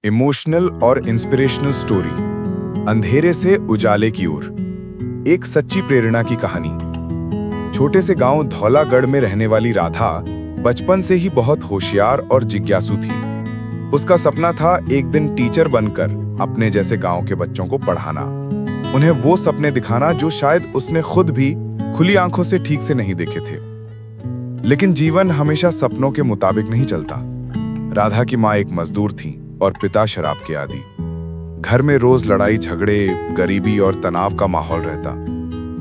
Emotional और inspirational story, अंधेरे से उजाले की ओर। एक सच्ची प्रेरणा की कहानी। छोटे से गांव धौलागढ़ में रहने वाली राधा बचपन से ही बहुत होशियार और जिज्ञासु थी। उसका सपना था एक दिन टीचर बनकर अपने जैसे गांव के बच्चों को पढ़ाना, उन्हें वो सपने दिखाना जो शायद उसने खुद भी खुली आंखों से ठीक से नहीं देखे थे। लेकिन जीवन हमेशा सपनों के मुताबिक नहीं चलता। राधा की माँ एक मजदूर थी और पिता शराब के आदी। घर में रोज लड़ाई झगड़े, गरीबी और तनाव का माहौल रहता।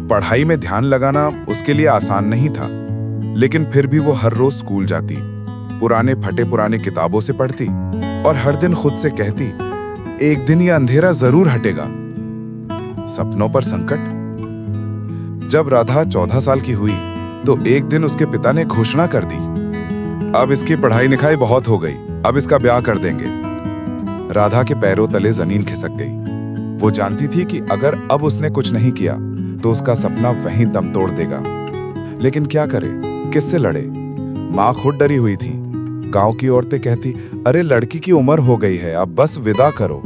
पढ़ाई में ध्यान लगाना उसके लिए आसान नहीं था, लेकिन फिर भी वो हर रोज स्कूल जाती, पुराने किताबों से पढ़ती और हर दिन खुद से कहती, एक दिन ये अंधेरा जरूर हटेगा। सपनों पर संकट। जब राधा 14 साल की हुई तो एक दिन उसके पिता ने घोषणा कर दी, अब इसकी पढ़ाई लिखाई बहुत हो गई, अब इसका ब्याह कर देंगे। राधा के पैरों तले जमीन खिसक गई। वो जानती थी कि अगर अब उसने कुछ नहीं किया तो उसका सपना वहीं दम तोड़ देगा। लेकिन क्या करे, किससे लड़े? माँ खुद डरी हुई थी। गांव की औरतें कहती, अरे लड़की की उम्र हो गई है, अब बस विदा करो।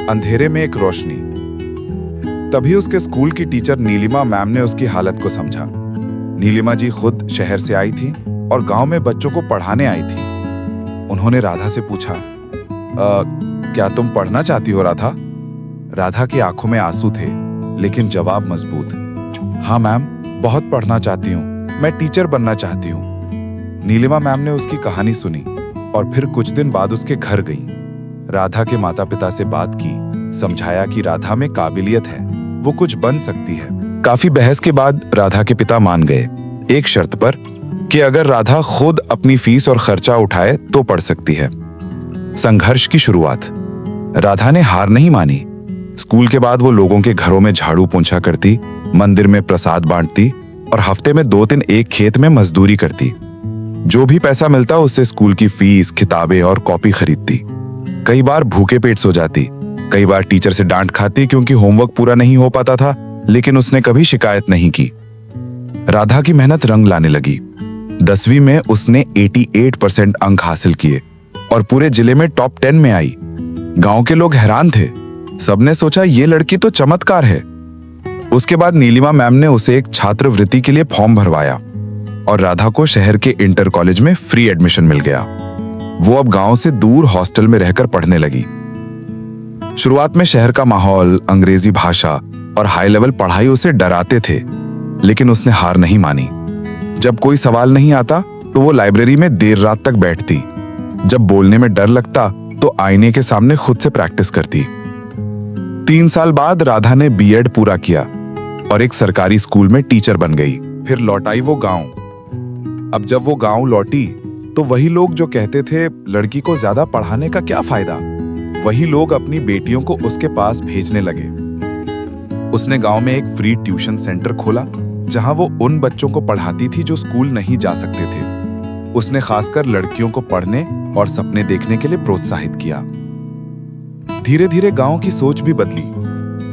अंधेरे में एक रोशनी। तभी उसके स्कूल की टीचर नीलिमा मैम ने उसकी हालत को समझा। नीलिमा जी खुद शहर से आई थी और गांव में बच्चों को पढ़ाने आई थी। उन्होंने राधा से पूछा, क्या तुम पढ़ना चाहती हो राधा? राधा की आंखों में आंसू थे, लेकिन जवाब मजबूत, हाँ मैम, बहुत पढ़ना चाहती हूँ, मैं टीचर बनना चाहती हूँ। नीलिमा मैम ने उसकी कहानी सुनी और फिर कुछ दिन बाद उसके घर गई। राधा के माता पिता से बात की, समझाया कि राधा में काबिलियत है, वो कुछ बन सकती है। काफी बहस के बाद राधा के पिता मान गए, एक शर्त पर कि अगर राधा खुद अपनी फीस और खर्चा उठाए तो पढ़ सकती है। संघर्ष की शुरुआत। राधा ने हार नहीं मानी। स्कूल के बाद वो लोगों के घरों में झाड़ू पोंछा करती, मंदिर में प्रसाद बांटती और हफ्ते में 2 दिन एक खेत में मजदूरी करती। जो भी पैसा मिलता उससे स्कूल की फीस, किताबें और कॉपी खरीदती। कई बार भूखे पेट सो जाती, कई बार टीचर से डांट खाती क्योंकि होमवर्क पूरा नहीं हो पाता था, लेकिन उसने कभी शिकायत नहीं की। राधा की मेहनत रंग लाने लगी। 10वीं में उसने 88% अंक हासिल किए और पूरे जिले में टॉप 10 में आई। गांव के लोग हैरान थे। सबने सोचा ये लड़की तो चमत्कार है। उसके बाद नीलिमा मैम ने उसे एक छात्रवृत्ति के लिए फॉर्म भरवाया और राधा को शहर के इंटर कॉलेज में फ्री एडमिशन मिल गया। वो अब गांव से दूर हॉस्टल में रहकर पढ़ने लगी। शुरुआत में शहर का माहौल, अंग्रेजी भाषा और हाई लेवल पढ़ाई उसे डराते थे, लेकिन उसने हार नहीं मानी। जब कोई सवाल नहीं आता तो वो लाइब्रेरी में देर रात तक बैठती। जब बोलने में डर लगता तो आईने के सामने खुद से प्रैक्टिस करती। 3 साल बाद राधा ने बीएड पूरा किया और एक सरकारी स्कूल में टीचर बन गई। फिर लौट आई वो गांव। अब जब वो गांव लौटी तो वही लोग जो कहते थे लड़की को ज्यादा पढ़ाने का क्या फायदा, वही लोग अपनी बेटियों को उसके पास भेजने लगे। उसने गांव में एक फ्री ट्यूशन सेंटर खोला जहां वो उन बच्चों को पढ़ाती थी जो स्कूल नहीं जा सकते थे। उसने खासकर लड़कियों को पढ़ने और सपने देखने के लिए प्रोत्साहित किया। धीरे धीरे गांव की सोच भी बदली।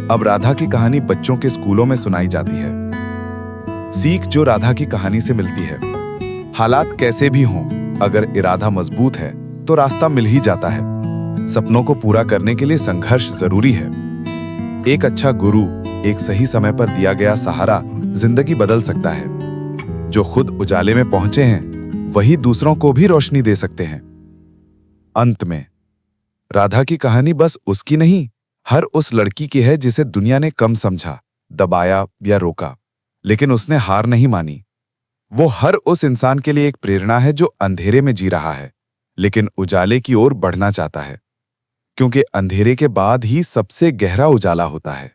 अब राधा की कहानी बच्चों के स्कूलों में सुनाई जाती है। सीख जो राधा की कहानी से मिलती है, हालात कैसे भी हों, अगर इरादा मजबूत है तो रास्ता मिल ही जाता है। सपनों को पूरा करने के लिए संघर्ष जरूरी है। एक अच्छा गुरु, एक सही समय पर दिया गया सहारा जिंदगी बदल सकता है। जो खुद उजाले में पहुंचे हैं वही दूसरों को भी रोशनी दे सकते हैं। अंत में राधा की कहानी बस उसकी नहीं, हर उस लड़की की है जिसे दुनिया ने कम समझा, दबाया या रोका, लेकिन उसने हार नहीं मानी। वो हर उस इंसान के लिए एक प्रेरणा है जो अंधेरे में जी रहा है लेकिन उजाले की ओर बढ़ना चाहता है, क्योंकि अंधेरे के बाद ही सबसे गहरा उजाला होता है।